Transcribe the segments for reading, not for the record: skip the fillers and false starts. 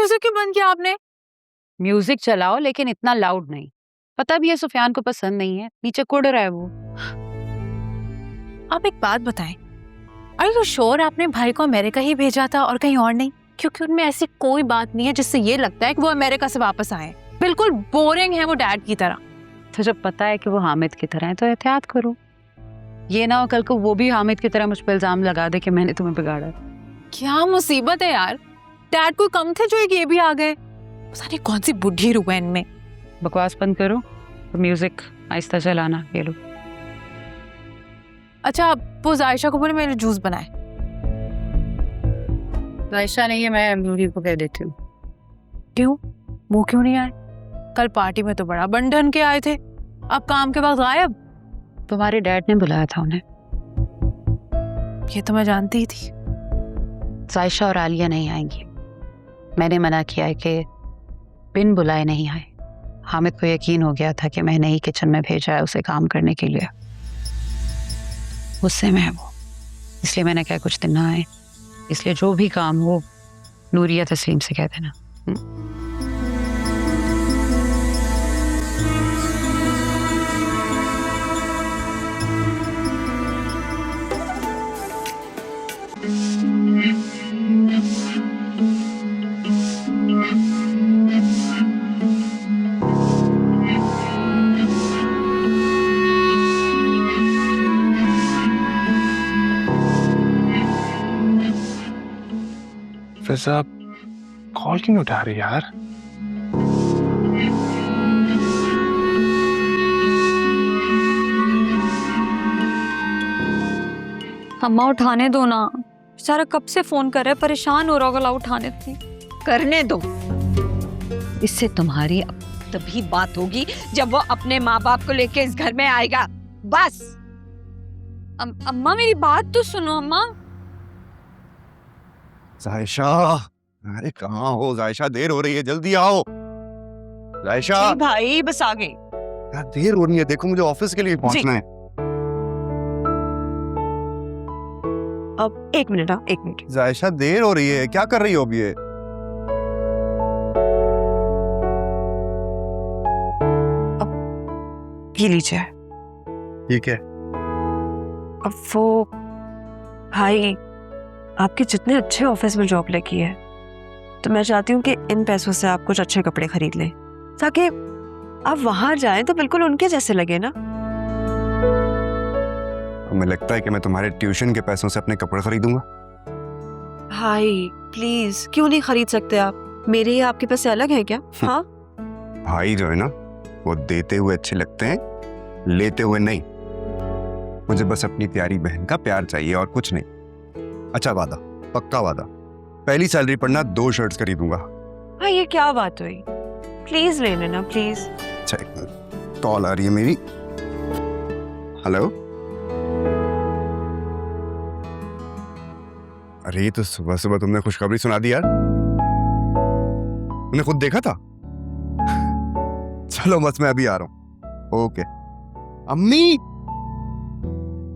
Music क्यों बंद किया आपने? म्यूजिक चलाओ लेकिन इतना लाउड नहीं। पता भी है सुफियान को पसंद नहीं है, नीचे कुड़ रहा है वो। आप एक बात बताएं, आर यू श्योर आपने भाई को अमेरिका ही भेजा था और कहीं और नहीं? क्योंकि उनमें ऐसी कोई बात नहीं है जिससे ये लगता है कि वो अमेरिका से वापस आए। बिल्कुल बोरिंग है वो डैड की तरह। तो जब पता है कि वो हामिद की तरह है तो एहतियात करो, ये ना हो कल को वो भी हामिद की तरह मुझ पर इल्जाम लगा दे कि मैंने तुम्हें बिगाड़ा। क्या मुसीबत है यार, डैड कोई कम थे जो एक ये भी आ गए। पता नहीं कौन सी बुढ़ी रूह है इनमें। बकवास बंद करो तो म्यूजिक आहिस्ता चलाना। ये लो। अच्छा वो जायशा को बोले मेरे जूस बनाए। जायशा नहीं है, मैं नूरी को कह देती हूँ। क्यों, वो क्यों नहीं आए? कल पार्टी में तो बड़ा बंधन के आए थे, अब काम के बाद गायब। तुम्हारे डैड ने बुलाया था उन्हें। ये तो मैं जानती ही थी। जायशा और आलिया नहीं आएंगी। मैंने मना किया है कि बिन बुलाए नहीं आए। हामिद को यकीन हो गया था कि मैंने ही किचन में भेजा है उसे काम करने के लिए। गुस्से में है वो, इसलिए मैंने कहा कुछ दिन ना आए। इसलिए जो भी काम हो नूरिया तस्लीम से कह देना। फिजा कॉल क्यों नहीं उठा रही यार? अम्मा उठाने दो ना, बेचारा कब से फोन कर रहा है, परेशान हो रहा होगा। उठाने थी। करने दो, इससे तुम्हारी तभी बात होगी जब वो अपने माँ बाप को लेके इस घर में आएगा। बस। अम्मा मेरी बात तो सुनो अम्मा। जायशा, अरे कहाँ हो जायशा? देर हो रही है, जल्दी आओ। जायशा भाई बस आ गई। यार देर हो रही है, देखो मुझे ऑफिस के लिए पहुंचना है। अब एक मिनट, एक मिनट। जायशा देर हो रही है, क्या कर रही हो अभी? ये लीजिए। ठीक है। अब वो भाई आपके जितने अच्छे ऑफिस में जॉब लगी है, तो मैं चाहती हूँ कि इन पैसों से आप कुछ अच्छे कपड़े खरीद लें, ताकि आप वहां जाएं तो बिल्कुल उनके जैसे लगे ना। हमें लगता है कि मैं तुम्हारे ट्यूशन के पैसों से अपने कपड़े खरीदूंगा। भाई प्लीज, क्यों नहीं खरीद सकते आप? मेरे या आपके पैसे अलग हैं क्या? हाँ भाई जो है ना, वो देते हुए अच्छे लगते हैं, लेते हुए नहीं। मुझे बस अपनी प्यारी बहन का प्यार चाहिए और कुछ नहीं। अच्छा वादा, पक्का वादा, पहली सैलरी पर ना 2 शर्ट्स खरीदूंगा। भाई ये क्या बात हुई? प्लीज ले लेना प्लीज। अच्छा एक मिनट, कॉल आ रही है मेरी। हेलो। अरे ये तो सुबह सुबह तुमने खुशखबरी सुना दी यार। तुमने खुद देखा था? चलो बस मैं अभी आ रहा हूँ। ओके। अम्मी,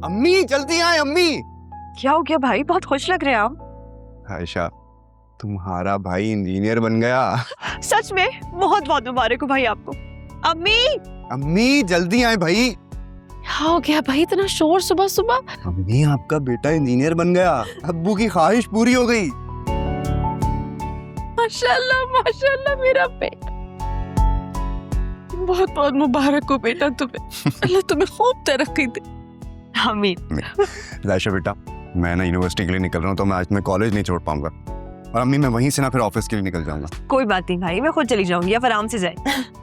अम्मी जल्दी आए अम्मी। क्या हो गया भाई, बहुत खुश लग रहे हैं आप। आयशा, तुम्हारा भाई इंजीनियर बन गया। सच में? बहुत बहुत मुबारक हो भाई आपको। अम्मी, अम्मी जल्दी आए भाई। क्या हो गया भाई, इतना शोर सुबह सुबह? अम्मी आपका बेटा इंजीनियर बन गया, अब्बू की ख्वाहिश पूरी हो गई। माशाल्लाह माशाल्लाह मेरा बेटा, बहुत बहुत मुबारक हो बेटा तुम्हें। अल्लाह तुम्हें खूब तरक्की दे। आमीन। जायशा बेटा, मैं ना यूनिवर्सिटी के लिए निकल रहा हूँ, तो मैं आज मैं कॉलेज नहीं छोड़ पाऊंगा। और अम्मी मैं वहीं से ना फिर ऑफिस के लिए निकल जाऊंगा। कोई बात नहीं भाई, मैं खुद चली जाऊंगी, आप आराम से जाए।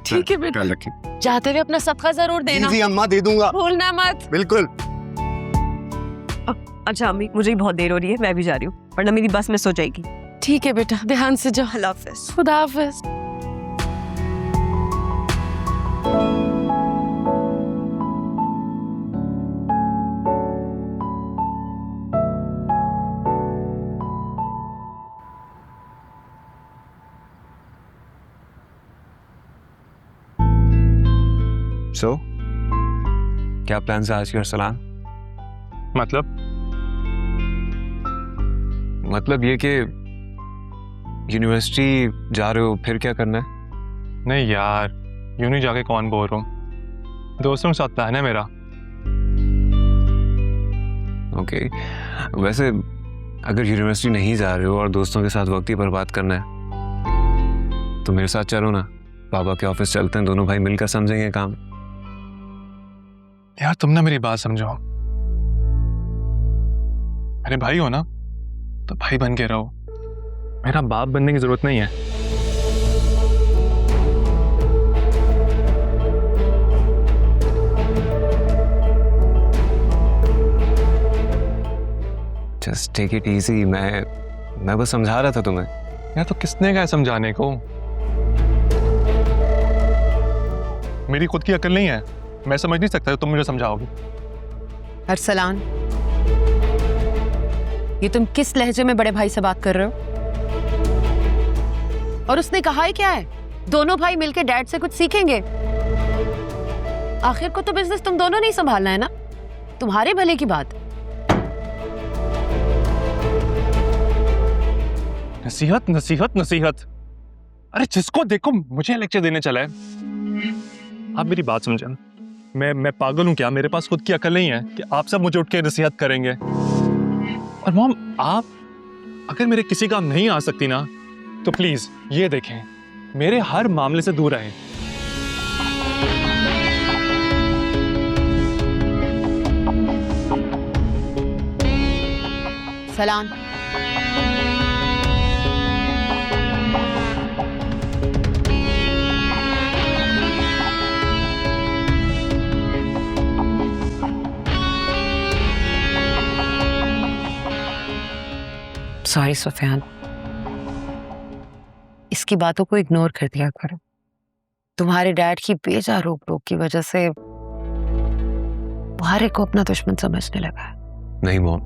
ठीक है बेटा, ख्याल रखिए। जाते हुए अपना सदका जरूर देना। जी अम्मा दे दूंगा, भूलना मत। बिल्कुल। अच्छा अम्मी, मुझे भी बहुत देर हो रही है, मैं भी जा रही हूँ, वरना मेरी बस मिस हो जाएगी। ठीक है बेटा, ध्यान से जाओ। अल्लाह हाफिज। खुदा हाफिज। So, क्या प्लान है आज के अरसलान? मतलब मतलब ये कि यूनिवर्सिटी जा रहे हो, फिर क्या करना है? नहीं यार, यूं नहीं जाके कौन बोर हूँ, दोस्तों के साथ प्लान है मेरा। ओके, वैसे अगर यूनिवर्सिटी नहीं जा रहे हो और दोस्तों के साथ वक्त ही बर्बाद करना है तो मेरे साथ चलो ना, पापा के ऑफिस चलते हैं, दोनों भाई मिलकर समझेंगे काम। यार तुम ना मेरी बात समझो, मेरे भाई हो ना तो भाई बन के रहो, मेरा बाप बनने की जरूरत नहीं है। जस्ट टेक इट इजी, मैं बस समझा रहा था तुम्हें। यार तो किसने कहा है समझाने को? मेरी खुद की अकल नहीं है, मैं समझ नहीं सकता, तुम मुझे समझाओगे। अरसलान, ये तुम किस लहजे में बड़े भाई से बात कर रहे हो? और उसने कहा है क्या है? दोनों भाई मिलके डैड से कुछ सीखेंगे। आखिर को तो बिजनेस तुम दोनों नहीं संभालना है ना, तुम्हारे भले की बात। नसीहत नसीहत नसीहत, अरे जिसको देखो मुझे लेक्चर देने चला है। आप मेरी बात समझे, मैं पागल हूं क्या? मेरे पास खुद की अकल नहीं है कि आप सब मुझे उठ के नसीहत करेंगे। और मॉम, आप अगर मेरे किसी काम नहीं आ सकती ना तो प्लीज ये देखें, मेरे हर मामले से दूर रहें। सलाम। सॉरी सुफियान, इसकी बातों को इग्नोर कर दिया करो। तुम्हारे डैड की बेजा रोक टोक की वजह से बुहारे को अपना दुश्मन समझने लगा है। नहीं मॉम,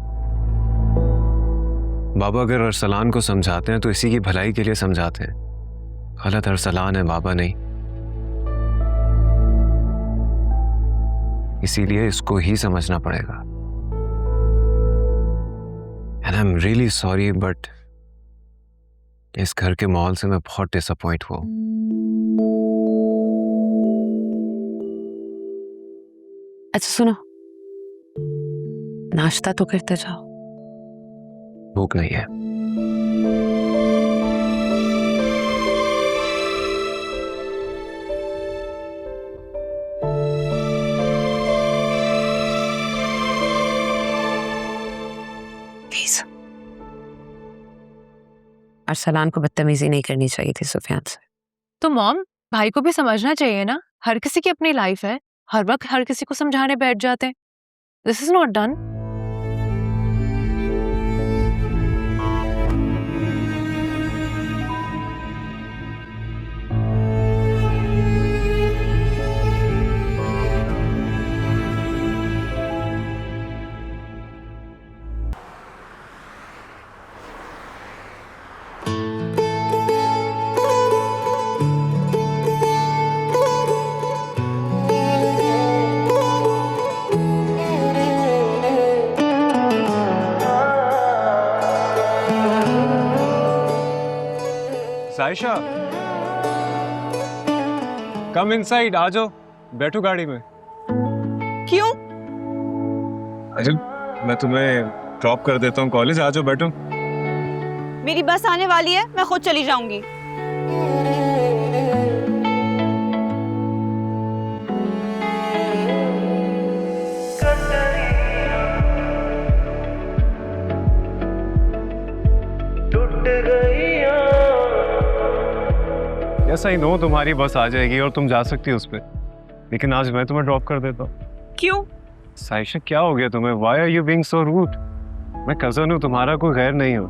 बाबा अगर अरसलान को समझाते हैं तो इसी की भलाई के लिए समझाते हैं। गलत अरसलान है, बाबा नहीं। इसीलिए इसको ही समझना पड़ेगा। And I'm really sorry, but इस घर के माहौल से मैं बहुत डिसअपॉइंट हुआ। अच्छा सुनो, नाश्ता तो करते जाओ। भूख नहीं है। प्लीज, अरसलान को बदतमीजी नहीं करनी चाहिए थी सुफियान से। तो मॉम, भाई को भी समझना चाहिए ना, हर किसी की अपनी लाइफ है, हर वक्त हर किसी को समझाने बैठ जाते हैं। This is not done. Saisha, come inside, आ जाओ, बैठो गाड़ी में। क्यों? अरे मैं तुम्हें ड्रॉप कर देता हूँ कॉलेज, आ जाओ, बैठो। मेरी बस आने वाली है, मैं खुद चली जाऊंगी। यस आई नो, तुम्हारी बस आ जाएगी और तुम जा सकती हो उस पर, लेकिन आज मैं तुम्हें ड्रॉप कर देता हूँ। क्यों? साइशा, क्या हो गया तुम्हें? Why are you being so rude? मैं कजन हूँ तुम्हारा, कोई गैर नहीं हो।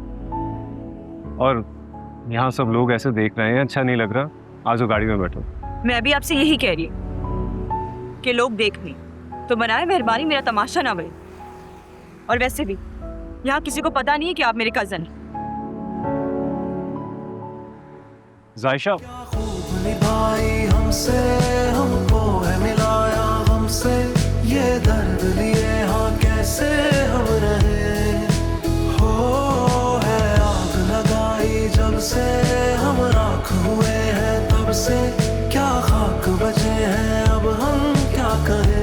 और यहाँ सब लोग ऐसे देख रहे हैं, अच्छा नहीं लग रहा। आ जाओ, गाड़ी में बैठो। मैं भी आपसे यही कह रही हूँ कि लोग देख नहीं तो बनाए मेहरबानी मेरा तमाशा ना बने। और वैसे भी यहाँ किसी को पता नहीं है कि आप मेरे कजन हैं। जायशा, निभाई हमसे, हमको है मिलाया हमसे, ये दर्द लिए हाँ कैसे हम रहे, हो है आग लगाई जब से हम राख हुए हैं तब से, क्या खाक बचे हैं अब हम क्या कहें।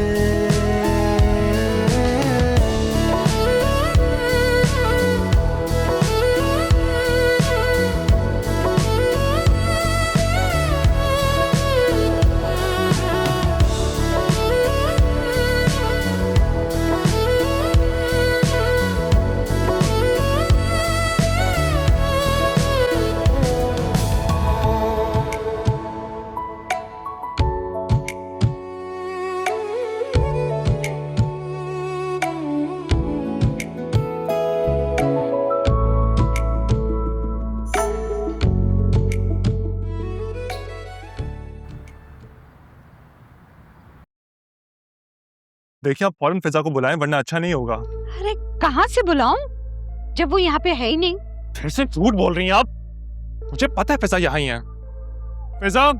देखिए आप फौरन फिजा को बुलाएं वरना अच्छा नहीं होगा। अरे कहाँ से बुलाऊं जब वो यहाँ पे है ही नहीं। फिर से झूठ बोल रही हैं आप, मुझे पता है फिजा यहाँ ही है। फिजा,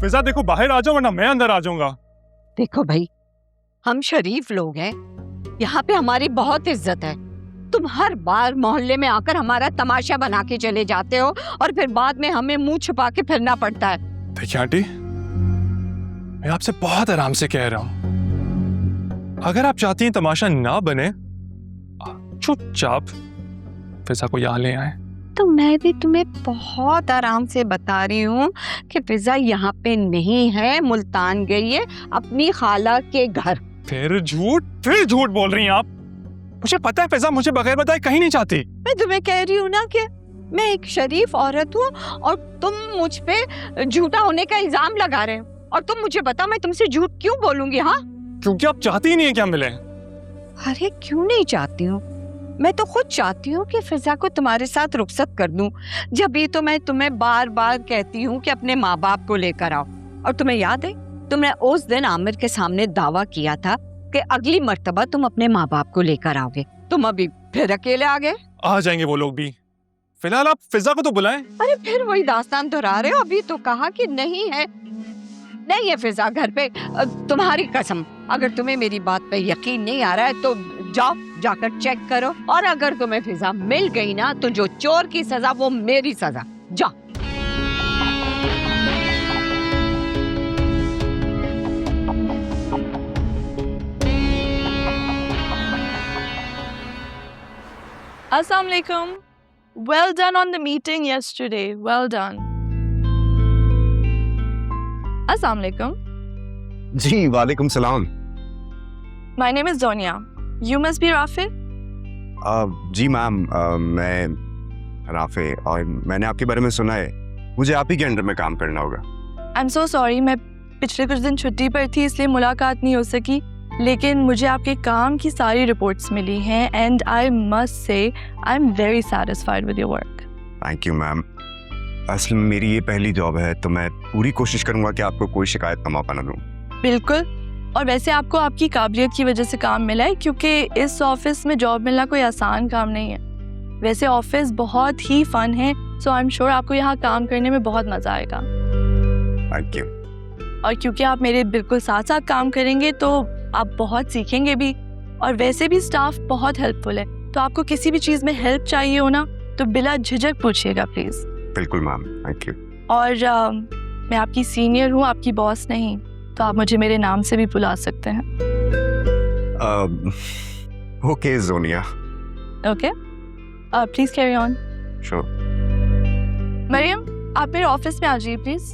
फिजा देखो बाहर आ जाओ वरना मैं अंदर आ जाऊंगा। देखो भाई, हम शरीफ लोग हैं, यहाँ पे हमारी बहुत इज्जत है। तुम हर बार मोहल्ले में आकर हमारा तमाशा बना के चले जाते हो और फिर बाद में हमें मुंह छुपा के फिरना पड़ता है। देखिए आंटी, मैं आपसे बहुत आराम से कह रहा हूं, अगर आप चाहती हैं तमाशा ना बने, चुपचाप फिजा को यहाँ ले आए। तो मैं भी तुम्हें बहुत आराम से बता रही हूँ कि फिजा यहाँ पे नहीं है, मुल्तान गई है अपनी खाला के घर। फिर झूठ बोल रही हैं आप। मुझे पता है फिजा मुझे बगैर बताए कहीं नहीं चाहती। मैं तुम्हें कह रही हूँ ना कि मैं एक शरीफ औरत हूँ और तुम मुझ पे झूठा होने का इल्जाम लगा रहे हो। और तुम मुझे बता, मैं तुमसे झूठ क्यों बोलूंगी? हाँ, क्योंकि आप चाहती ही नहीं है क्या मिले। अरे क्यों नहीं चाहती हूँ, मैं तो खुद चाहती हूँ कि फिजा को तुम्हारे साथ रुखसत कर दूं। जब भी तो मैं तुम्हें बार बार कहती हूँ कि अपने माँ बाप को लेकर आओ। और तुम्हें याद है, तुमने उस दिन आमिर के सामने दावा किया था कि अगली मर्तबा तुम अपने माँ बाप को लेकर आओगे। तुम अभी फिर अकेले आ गए। आ जाएंगे वो लोग भी, फिलहाल आप फिजा को तो बुलाएं। अरे फिर वही दास्तान दोहरा रहे हो। अभी तो कहा कि नहीं है फिजा घर पे। तुम्हारी कसम, अगर तुम्हें मेरी बात पे यकीन नहीं आ रहा है तो जाओ जाकर चेक करो, और अगर तुम्हें फिजा मिल गई ना तो जो चोर की सजा वो मेरी सजा। जाओ। Assalamu alaikum. Well done on the meeting yesterday. Well done. Assalamu alaikum. जी वालेकुम सलाम। My name is Donia. You must be Rafi. जी मैम, मैं राफे, और मैंने आपके बारे में सुना है। मुझे आप ही के अंडर में काम करना होगा। I'm so sorry. मैं पिछले कुछ दिन छुट्टी पर थी इसलिए मुलाकात नहीं हो सकी, लेकिन मुझे आपके काम की सारी रिपोर्ट्स मिली हैं and I must say I'm very satisfied with your work. Thank you ma'am. असल में मेरी ये पहली जॉब है तो मैं पूरी कोशिश करूंगा कि आपको कोई शिकायत का मौका ना दूं। बिल्कुल, और वैसे आपको आपकी काबिलियत की वजह से काम मिला है, क्योंकि इस ऑफिस में जॉब मिलना कोई आसान काम नहीं है। वैसे ऑफिस बहुत ही फन है, सो आई एम श्योर आपको यहाँ काम करने में बहुत मज़ा आएगा। Thank you. और क्योंकि आप मेरे बिल्कुल साथ साथ काम करेंगे तो आप बहुत सीखेंगे भी, और वैसे भी स्टाफ बहुत हेल्पफुल है, तो आपको किसी भी चीज़ में हेल्प चाहिए हो ना तो बिला झिझक पूछिएगा प्लीज़। बिल्कुल मैम, थैंक यू। और मैं आपकी सीनियर हूँ, आपकी बॉस नहीं, तो आप मुझे मेरे नाम से भी बुला सकते हैं। ओके जोनिया। Okay, please carry on. Sure. Mariam, आप मेरे ऑफिस में आ जाइए प्लीज।